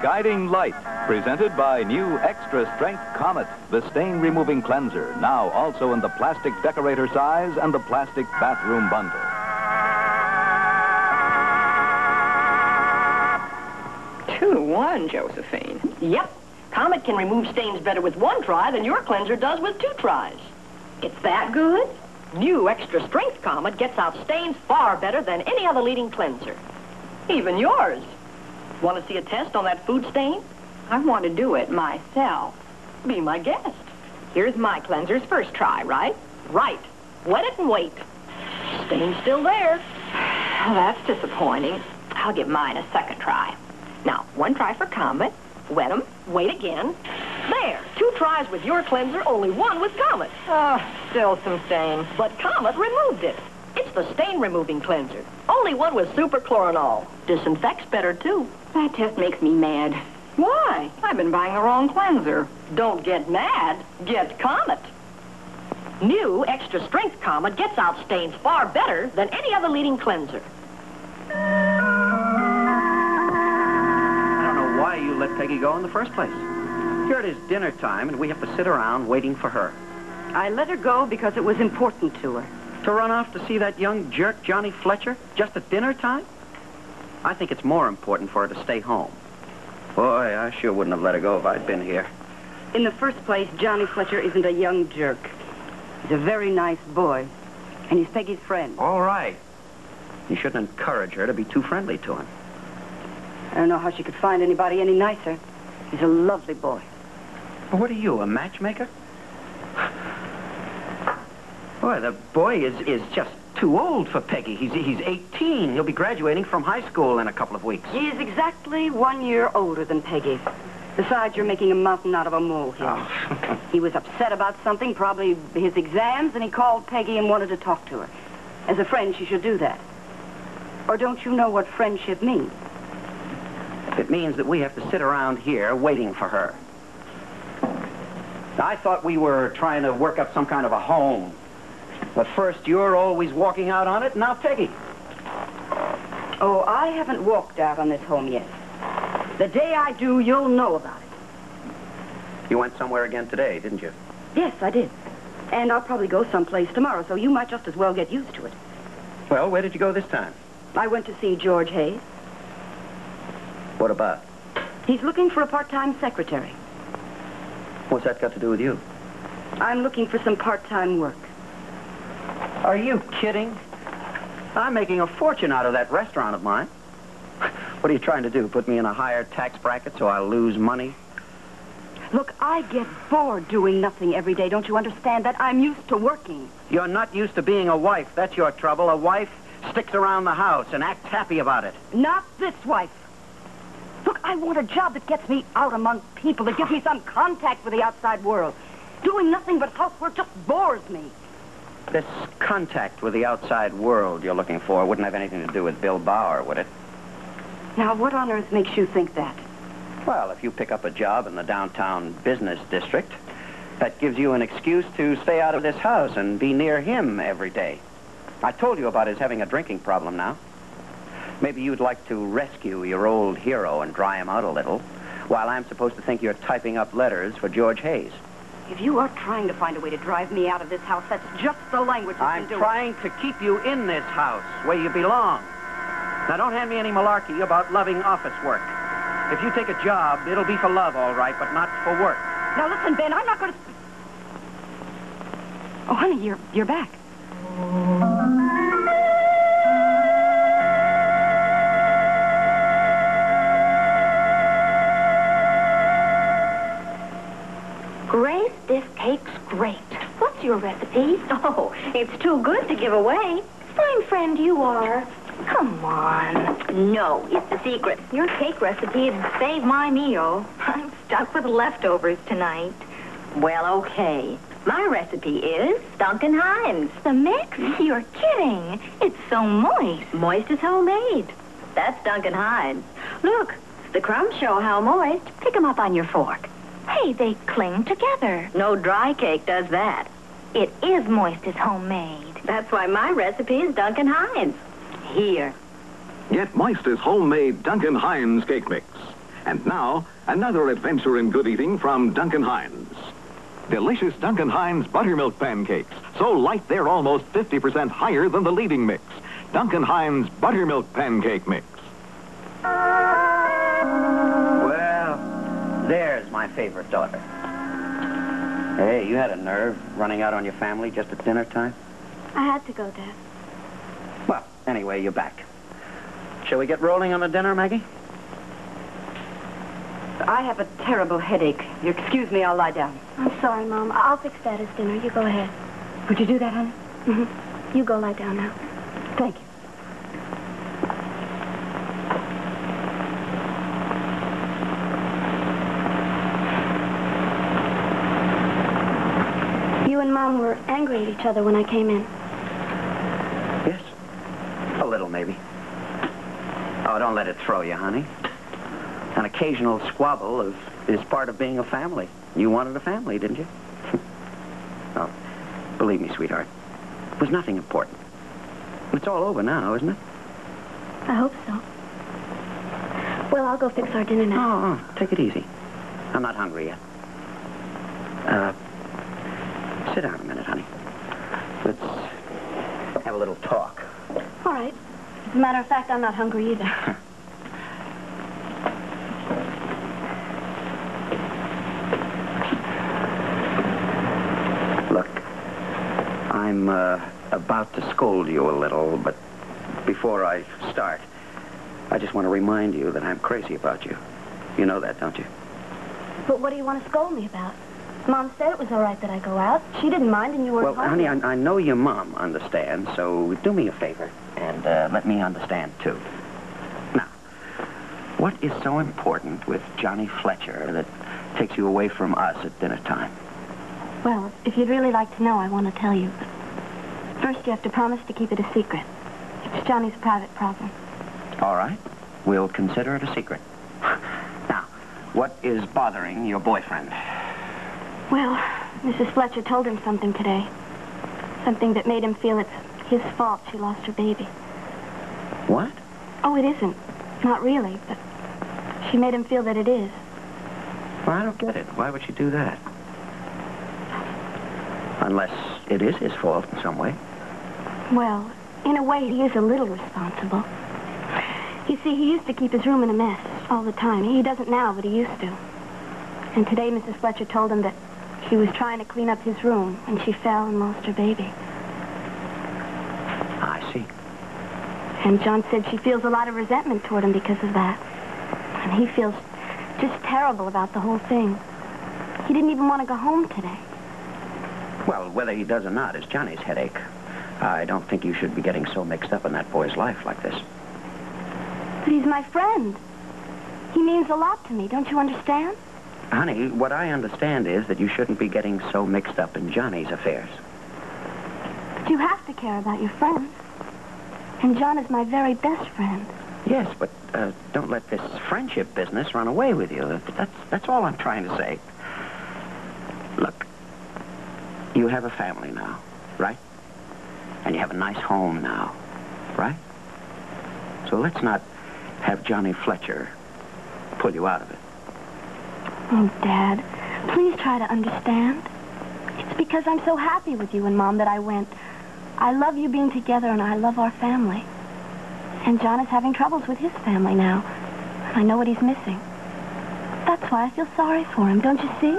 Guiding Light, presented by new Extra Strength Comet, the stain-removing cleanser, now also in the plastic decorator size and the plastic bathroom bundle. 2-1, Josephine. Yep. Comet can remove stains better with one try than your cleanser does with 2 tries. It's that good? New Extra Strength Comet gets out stains far better than any other leading cleanser. Even yours. Want to see a test on that food stain? I want to do it myself. Be my guest. Here's my cleanser's first try, right? Right. Wet it and wait. Stain's still there. Oh, that's disappointing. I'll give mine a second try. Now, 1 try for Comet. Wet 'em. Wait again. There. 2 tries with your cleanser, only 1 with Comet. Oh, still some stain. But Comet removed it. It's the stain-removing cleanser. Only 1 with superchlorinol. Disinfects better, too. That test makes me mad. Why? I've been buying the wrong cleanser. Don't get mad. Get Comet. New Extra Strength Comet gets out stains far better than any other leading cleanser. I don't know why you let Peggy go in the first place. Here it is dinner time, and we have to sit around waiting for her. I let her go because it was important to her. To run off to see that young jerk, Johnny Fletcher, just at dinner time? I think it's more important for her to stay home. Boy, I sure wouldn't have let her go if I'd been here. In the first place, Johnny Fletcher isn't a young jerk. He's a very nice boy, and he's Peggy's friend. All right. You shouldn't encourage her to be too friendly to him. I don't know how she could find anybody any nicer. He's a lovely boy. Well, what are you, a matchmaker? Boy, the boy is just too old for Peggy. He's 18. He'll be graduating from high school in a couple of weeks. He is exactly 1 year older than Peggy. Besides, you're making a mountain out of a molehill. Oh. He was upset about something, probably his exams, and he called Peggy and wanted to talk to her. As a friend, she should do that. Or don't you know what friendship means? It means that we have to sit around here waiting for her. I thought we were trying to work up some kind of a home. But first, you're always walking out on it, and now Peggy. Oh, I haven't walked out on this home yet. The day I do, you'll know about it. You went somewhere again today, didn't you? Yes, I did. And I'll probably go someplace tomorrow, so you might just as well get used to it. Well, where did you go this time? I went to see George Hayes. What about? He's looking for a part-time secretary. What's that got to do with you? I'm looking for some part-time work. Are you kidding? I'm making a fortune out of that restaurant of mine. What are you trying to do, put me in a higher tax bracket so I'll lose money? Look, I get bored doing nothing every day. Don't you understand that? I'm used to working. You're not used to being a wife. That's your trouble. A wife sticks around the house and acts happy about it. Not this wife. Look, I want a job that gets me out among people, that gives me some contact with the outside world. Doing nothing but housework just bores me. This contact with the outside world you're looking for wouldn't have anything to do with Bill Bauer, would it? Now, what on earth makes you think that? Well, if you pick up a job in the downtown business district, that gives you an excuse to stay out of this house and be near him every day. I told you about his having a drinking problem now. Maybe you'd like to rescue your old hero and dry him out a little, while I'm supposed to think you're typing up letters for George Hayes. If you are trying to find a way to drive me out of this house, that's just the language you've been doing. I'm trying to keep you in this house, where you belong. Now, don't hand me any malarkey about loving office work. If you take a job, it'll be for love, all right, but not for work. Now, listen, Ben, I'm not going to... Oh, honey, you're back. Grace, this cake's great. What's your recipe? Oh, it's too good to give away. Fine friend you are. Come on. No, it's the secret. Your cake recipe would save my meal. I'm stuck with leftovers tonight. Well, okay. My recipe is Duncan Hines. The mix? You're kidding. It's so moist. Moist is homemade. That's Duncan Hines. Look, the crumbs show how moist. Pick 'em up on your fork. Hey, they cling together. No dry cake does that. It is moist as homemade. That's why my recipe is Duncan Hines. Here. Get Moister's homemade Duncan Hines cake mix. And now, another adventure in good eating from Duncan Hines. Delicious Duncan Hines buttermilk pancakes. So light they're almost 50% higher than the leading mix. Duncan Hines buttermilk pancake mix. Well, there's my favorite daughter. Hey, you had a nerve running out on your family just at dinner time? I had to go, Dad. Well, anyway, you're back. Shall we get rolling on the dinner, Maggie? I have a terrible headache. You excuse me, I'll lie down. I'm sorry, Mom. I'll fix Daddy's dinner. You go ahead. Would you do that, honey? Mm-hmm. You go lie down now. Thank you. You and Mom were angry at each other when I came in. Yes. A little, maybe. Oh, don't let it throw you, honey. An occasional squabble is part of being a family. You wanted a family, didn't you? Oh, believe me, sweetheart. It was nothing important. It's all over now, isn't it? I hope so. Well, I'll go fix our dinner now. Oh, take it easy. I'm not hungry yet. Sit down a minute, honey. Let's have a little talk. All right. As a matter of fact, I'm not hungry either. Look, I'm about to scold you a little, but before I start, I just want to remind you that I'm crazy about you. You know that, don't you? But what do you want to scold me about? Mom said it was all right that I go out. She didn't mind, and you were Well, home. honey, I know your mom understands, so do me a favor and let me understand, too. Now, what is so important with Johnny Fletcher that takes you away from us at dinner time? Well, if you'd really like to know, I want to tell you. But first, you have to promise to keep it a secret. It's Johnny's private problem. All right. We'll consider it a secret. Now, what is bothering your boyfriend? Well, Mrs. Fletcher told him something today. Something that made him feel it's his fault she lost her baby. What? Oh, it isn't. Not really, but she made him feel that it is. Well, I don't get it. Why would she do that? Unless it is his fault in some way. Well, in a way, he is a little responsible. You see, he used to keep his room in a mess all the time. He doesn't now, but he used to. And today, Mrs. Fletcher told him that she was trying to clean up his room, and she fell and lost her baby. I see. And John said she feels a lot of resentment toward him because of that. And he feels just terrible about the whole thing. He didn't even want to go home today. Well, whether he does or not is Johnny's headache. I don't think you should be getting so mixed up in that boy's life like this. But he's my friend. He means a lot to me, don't you understand? Honey, what I understand is that you shouldn't be getting so mixed up in Johnny's affairs. But you have to care about your friends. And John is my very best friend. Yes, but don't let this friendship business run away with you. That's all I'm trying to say. Look, you have a family now, right? And you have a nice home now, right? So let's not have Johnny Fletcher pull you out of it. Oh, Dad, please try to understand. It's because I'm so happy with you and Mom that I went. I love you being together, and I love our family. And John is having troubles with his family now. And I know what he's missing. That's why I feel sorry for him, don't you see?